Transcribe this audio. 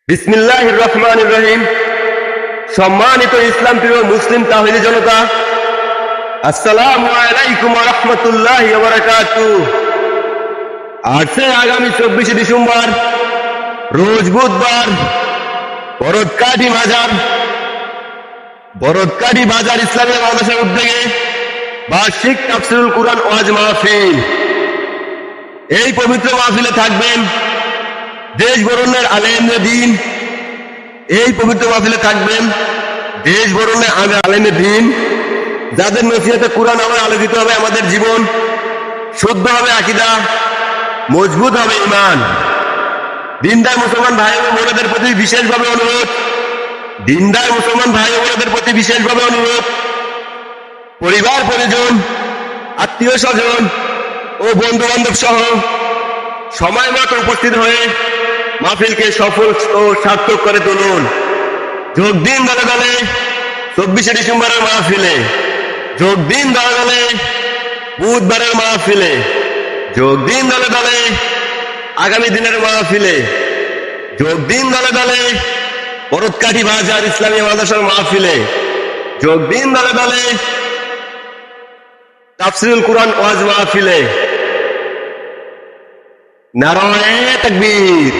বিসমিল্লাহির রহমানির রহিম। সম্মানিত ইসলাম প্রিয় মুসলিম তাওহীদি জনতা, আসসালামু আলাইকুম ওয়া রাহমাতুল্লাহি ওয়া বারাকাতুহু। আজকে আগামী 24 ডিসেম্বর রোজ বুধবার বরদকাঠি বাজার ইসলামিয়া মাদ্রাসার উদ্যোগে বার্ষিক তাফসীরুল কুরআন ওয়াজ মাহফিল। এই পবিত্র মাহফিলে থাকবেন দেশ বরণ্যের আলেমে দ্বীন। এই পবিত্র মাহফিলে থাকবেন দেশ বরণ্যের আলেমে দ্বীন, যাদের নসিহতে কুরআন হবে, আলোকিত হবে আমাদের জীবন, শুদ্ধ হবে আকীদা, মজবুত হবে ঈমান। দিনদার মুসলমান ভাই ও বোনদের প্রতি বিশেষভাবে অনুরোধ, পরিবার পরিজন, আত্মীয় স্বজন ও বন্ধু বান্ধব সহ সময় মতো উপস্থিত হয়ে মাহফিলকে সফল ও সার্থক করে তুলুন। যোগ দিন দলে দলে 24 ডিসেম্বরের মাহফিলে, যোগ দিন দলে দলে বুধবারের মাহফিলে, যোগ দিন দলে দলে আগামী দিনের মাহফিলে, যোগ দিন দলে দলে বরদকাঠি বাজার ইসলামিয়া মাদ্রাসার মাহফিলে, যোগ দিন দলে দলে তাফসীরুল কুরআন ওয়াজ মাহফিলে। নারায়ে তাকবীর।